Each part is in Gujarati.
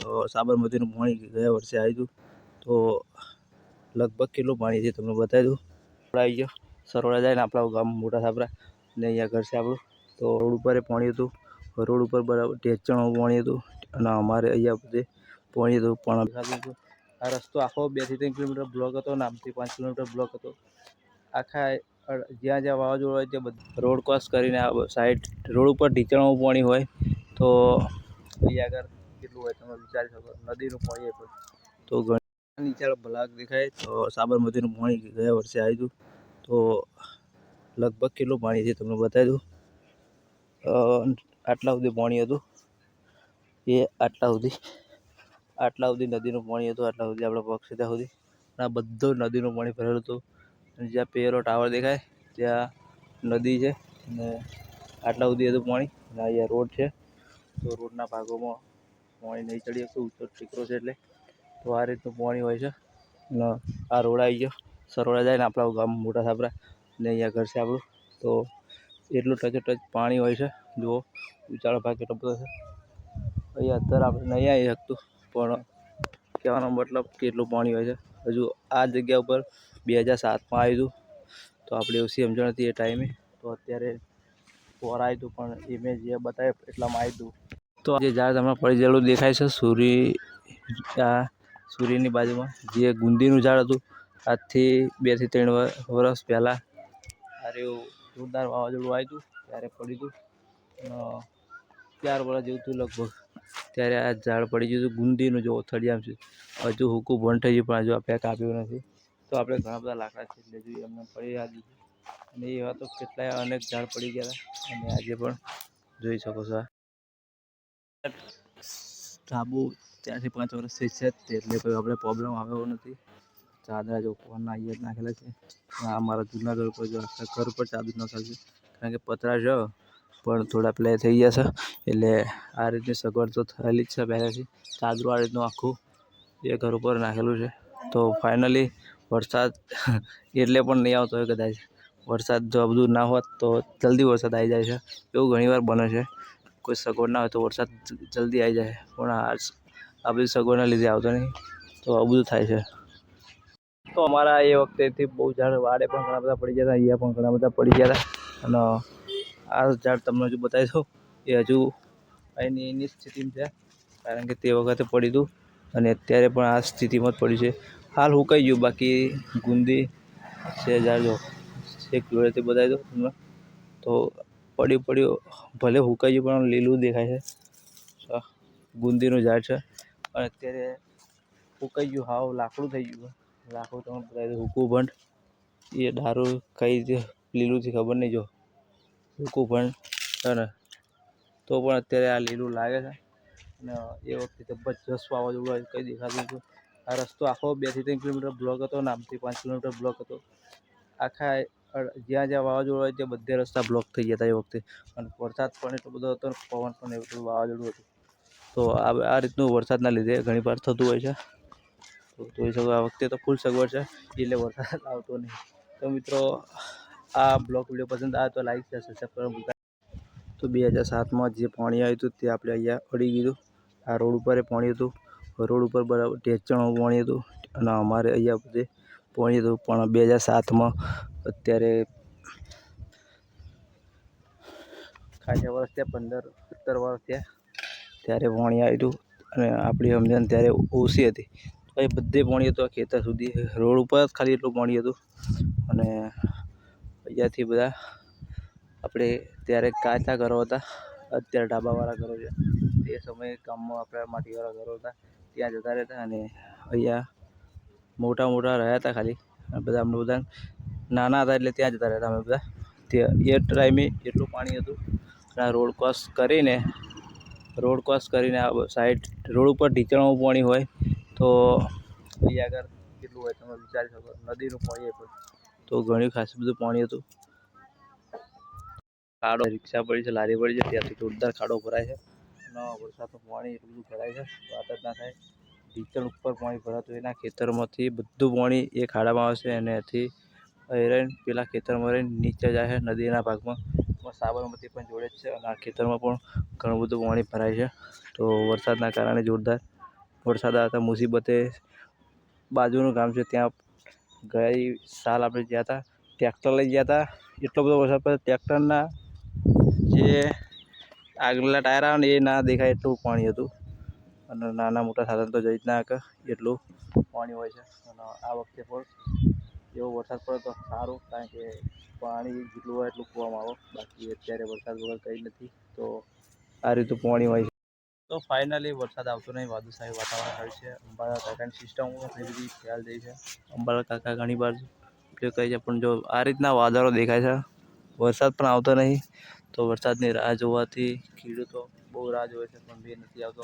તો સાબરમતીનું પાણી ગયા વર્ષે આવ્યું હતું, તો લગભગ કેટલું પાણી છે તમને બતાવી દઉં. આવી ગયો સરોવર જાય ને આપણા ગામ મોટા સાબરા ને અહીંયા ઘર છે આપણું. તો રોડ ઉપર પાણી હતું, રોડ ઉપર બરાબર ટેચણું પાણી હતું અને અમારે અહીંયા બધે પાણી હતું. પણ આ રસ્તો આખો 2 થી 3 કિલોમીટર બ્લોક હતો ને આમથી 5 કિલોમીટર બ્લોક હતો. આખા જ્યાં જ્યાં વાવાઝોડું હોય ત્યાં બધું રોડ ક્રોસ કરીને આ સાઈડ રોડ ઉપર ઢીચણું પાણી હોય. તો અહીંયા આગળ કેટલું હોય તમે વિચારી શકો, નદીનું પાણી હોય. તો નીચે બ્લોક દેખાય તો સાબરમતીનું પાણી ગયા વર્ષે આવ્યું હતું, તો લગભગ કેટલું પાણી છે તમને બતાવી દઉં. આટલા સુધી પાણી હતું, એ આટલા સુધી નદીનું પાણી હતું. આટલા સુધી આપણા પગ સીધા સુધી આ બધું નદીનું પાણી ભરેલું હતું. જ્યાં પેરો ટાવર દેખાય ત્યાં નદી છે અને આટલા સુધી હતું પાણી. અને અહીંયા રોડ છે, તો રોડના ભાગોમાં પાણી નહીં ચડી શકતું, ઊંચો ટેકરો છે એટલે. તો આ રીતનું પાણી હોય છે. અને આ રોડ આવી ગયો સરોવર જાય ને આપણા ગામ મોટા સાબરા ને અહીંયા ઘર છે આપણું. તો એટલું ટચ પાણી હોય છે. જુઓ ઉચાળો ભાગ કેટલો બધો છે. અહીંયા અત્યારે આપણે નહીં આવી શકતું, પણ કહેવાનો મતલબ કેટલું પાણી હોય છે. હજુ આ જગ્યા ઉપર 2007માં આવ્યું હતું, તો આપણે ઓછી સમજણ હતી એ ટાઈમે. તો અત્યારે પોર આવ્યું હતું, પણ એ મેં જે બતાવ્યું એટલામાં આવ્યું હતું. તો જે ઝાડ તમને પડી ગયેલું દેખાય છે સૂર્યની બાજુમાં, જે ગુંદીનું ઝાડ હતું, આજથી 2 થી 3 વર્ષ પહેલાં આર્યું જોરદાર વાવાઝોડું આવ્યું હતું ત્યારે પડ્યું હતું. 4 વર્ષ જેવું થયું લગભગ, ત્યારે આ ઝાડ પડી ગયું હતું. ગુંદીનું જો થળિયામ છે, હજુ હુકું બંધ થઈ ગયું પણ હજુ આપણે કાપ્યું નથી. તો આપણે ઘણા બધા લાકડા છે એટલે જોઈએ એમને પડી આવ્યું. અને એવા તો કેટલાય અનેક ઝાડ પડી ગયા હતા અને આજે પણ જોઈ શકો છો. ધાબુ 4 થી 5 વર્ષથી છે એટલે કોઈ આપણે પ્રોબ્લેમ આવ્યો નથી. ચાદરા જો કોણના અહીંયા નાખેલા છે. અમારા જૂના ઘર ઉપર જો ઘર ઉપર ચાદર નાખેલી છે, કારણ કે પતરા છે પણ થોડા પ્લે થઈ ગયા છે. એટલે આ રીતની સગવડ તો થયેલી જ છે પહેલેથી. ચાદરું આ રીતનું આખું એ ઘર ઉપર નાખેલું છે. તો ફાઇનલી વરસાદ એટલે પણ નહીં આવતો હોય કદાચ. વરસાદ જો બધું ના હોત તો જલ્દી વરસાદ આવી જાય છે. એવું ઘણીવાર બને છે, કોઈ સગવડ ના હોય તો વરસાદ જલ્દી આવી જાય, પણ આ બધી સગવડના લીધે આવતો નહીં. તો આવું બધું થાય છે. તો અમારા એ વખતેથી બહુ ઝાડ વાડે પણ ઘણા બધા પડી ગયા હતા, અહીંયા પણ ઘણા બધા પડી ગયા હતા. અને આ ઝાડ તમને હજુ બતાવી દઉં, એ હજુ એની સ્થિતિમાં છે, કારણ કે તે વખતે પડ્યું હતું અને અત્યારે પણ આ સ્થિતિમાં જ પડ્યું છે. હાલ સુકાઈ ગયું, બાકી ગુંદી છે ઝાડ જો એક જોડેથી બતાવી દઉં તમને. તો પડ્યું ભલે સુકાઈ ગયું પણ લીલું દેખાય છે. ગુંદીનું ઝાડ છે અને અત્યારે સુકાઈ ગયું, હાવ લાકડું થઈ ગયું. લાકડું તમને બતાવી દઉં, હુકું ભંડ એ ડારું કઈ રીતે લીલુંથી ખબર નહીં. જો હુકું ભંડ છે ને, તો પણ અત્યારે આ લીલું લાગે છે. અને એ વખતે જબરજસ્ત વાવાઝોડું કંઈ દેખાતું હતું. આ રસ્તો આખો 2 થી 3 કિલોમીટર બ્લોક હતો ને આમથી 5 કિલોમીટર બ્લોક હતો. આખા જ્યાં જ્યાં વાવાઝોડું હોય ત્યાં બધે રસ્તા બ્લોક થઈ ગયા હતા એ વખતે. અને વરસાદ પણ એટલો બધો હતો ને પવન પણ એટલું વાવાઝોડું હતું. તો આ રીતનું વરસાદના લીધે ઘણી વાર થતું હોય છે. તો જોઈ શકો આ વખતે તો ફૂલ સગવડ છે એટલે વરસાદ આવતો નહીં. તો મિત્રો આ બ્લોગ વિડીયો પસંદ આવે તો લાઈક શેર સબસ્ક્રાઈબ કરવાનું ભૂલતા. તો 2007માં જે પાણી આવ્યું હતું તે આપણે અહીંયા પડી ગયું. આ રોડ ઉપર પાણી હતું, રોડ ઉપર બરાબર ટેચણું પાણી હતું અને અમારે અહીંયા બધે પાણી હતું. પણ 2007માં અત્યારે ખાસા વર્ષ થયા, 15-17 વર્ષ થયા, ત્યારે પાણી આવ્યું હતું. અને આપણી સમજણ ત્યારે ઓછી હતી. તો એ બધે પાણી હતું, આ ખેતર સુધી રોડ ઉપર જ ખાલી એટલું પાણી હતું. અને અહીંયાથી બધા આપણે ત્યારે કાચા ઘરો હતા, અત્યારે ઢાબાવાળા ઘરો છે. તે સમયે ગામમાં આપણા માટીવાળા ઘરો હતા, ત્યાં જતા રહેતા. અને અહીંયા મોટા રહ્યા હતા ખાલી, બધા અમને બધા નાના હતા એટલે ત્યાં જતા રહેતા અમે બધા. એ ટાઈમે એટલું પાણી હતું. આ રોડ ક્રોસ કરીને આ સાઈડ રોડ ઉપર ઢીચણું પાણી હોય. તો અહીંયા આગળ કેટલું હોય તમે વિચારી શકો, નદીનું પાણી હોય. તો ઘણી ખાસું બધું પાણી હતું. ખાડો રિક્ષા પડી છે, લારી પડી છે, ત્યાંથી જોરદાર ખાડો ભરાય છે. અને વરસાદનું પાણી એટલું બધું ભરાય છે, વાત જ ના થાય. ઢીચણ ઉપર પાણી ભરાતું એના ખેતરમાંથી બધું પાણી એ ખાડામાં આવે છે. અને એથી રહીને પેલા ખેતરમાં રહીને નીચે જાય છે નદીના ભાગમાં. સાબરમતી પણ જોડે જ છે અને આ ખેતરમાં પણ ઘણું બધું પાણી ભરાય છે. તો વરસાદના કારણે જોરદાર વરસાદ આવ્યા હતા મુસીબતે બાજુનું ગામ છે ત્યાં ગઈ સાલ આપણે ગયા હતા ટ્રેક્ટર લઈ ગયા હતા એટલો બધો વરસાદ પડ્યો ટ્રેક્ટરના જે આગળના ટાયર આવે ને એ ના દેખાય એટલું પાણી હતું અને નાના મોટા સાધન તો જઈ જ ના શકે એટલું પાણી હોય છે અને આ વખતે પણ એવો વરસાદ પડે તો સારું કારણ કે પાણી જેટલું હોય એટલું કૂવામાં આવે બાકી અત્યારે વરસાદ વગર કંઈ નથી તો આ રીતનું પાણી હોય છે તો ફાઇનલી વરસાદ આવતો નહીં વાદળછાયું વાતાવરણ થયું છે અંબાલા કાકાની સિસ્ટમ ઘણી બધી ખ્યાલ થઈ છે અંબાલા કાકા ઘણી વાર ઉપયોગ કરે છે પણ જો આ રીતના વાદળો દેખાય છે વરસાદ પણ આવતો નહીં તો વરસાદની રાહ જોવાથી ખેડૂતો બહુ રાહ જોવે છે પણ બે નથી આવતો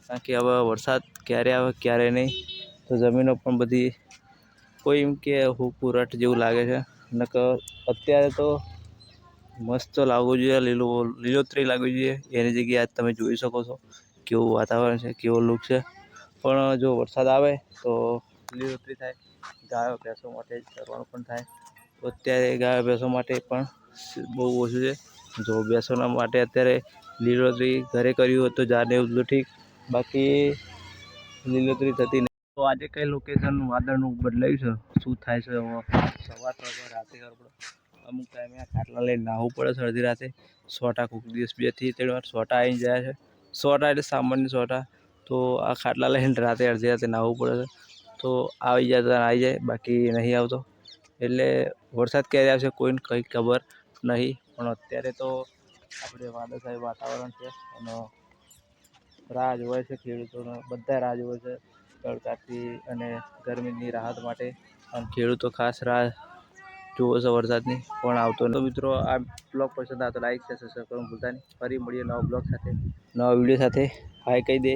કારણ કે હવે વરસાદ ક્યારે આવે ક્યારે નહીં તો જમીનો પણ બધી કોઈ એમ કે પૂરઠ જેવું લાગે છે નકર અત્યારે તો મસ્ત લાગવું જોઈએ લીલોતરી લાગવી જોઈએ એની જગ્યાએ આજ તમે જોઈ શકો છો કેવું વાતાવરણ છે કેવો લુક છે પણ જો વરસાદ આવે તો લીલોતરી થાય ગાયો ભેંસો માટે ચરવાનું પણ થાય તો અત્યારે ગાયો ભેંસો માટે પણ બહુ ઓછું છે જો ભેંસોના માટે અત્યારે લીલોતરી ઘરે કર્યું હોય તો જાને એવું ઠીક બાકી લીલોતરી થતી નહીં તો આજે કઈ લોકેશન વાદળનું બદલાયું છે શું થાય છે સવાર રાતે ખબર પડે અમુક ટાઈમે આ ખાટલા લઈને નાહવું પડે છે અડધી રાતે સોટા કોઈક દિવસ 2 થી 3 વાર સોટા આવી જાય છે સોટા એટલે સામાન્ય સોટા તો આ ખાટલા લઈને રાતે અડધી રાતે નાહવું પડે છે તો આવી જાય તો આવી જાય બાકી નહીં આવતો એટલે વરસાદ ક્યારે આવશે કોઈને કંઈ ખબર નહીં પણ અત્યારે તો આપણે વાદળછાયું વાતાવરણ છે અને રાહ જોવે છે ખેડૂતોને બધા રાહ જોવે છે તડકાથી અને ગરમીની રાહત માટે અને ખેડૂતો ખાસ રાહ જોવે છે વરસાદની પણ આવતો તો મિત્રો આ બ્લોગ પસંદ આવે તો લાઈક છે સબસ્ક્રાઈબ કરવાનું ભૂલતા નહીં ફરી મળીએ નવા બ્લોગ સાથે નવા વિડીયો સાથે હાય કહી દે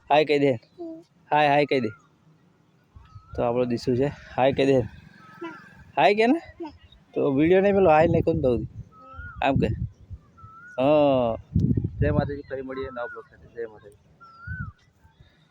હાય કહી દે હાય કહી દે તો આપણો દિશુ છે હાય કહી દે હાય કે ને તો વિડીયો નહીં પેલો હાય નહીં કોણ દઉં આમ કે હા જય માતાજી ફરી મળીએ નવા બ્લોગ સાથે જય માતાજી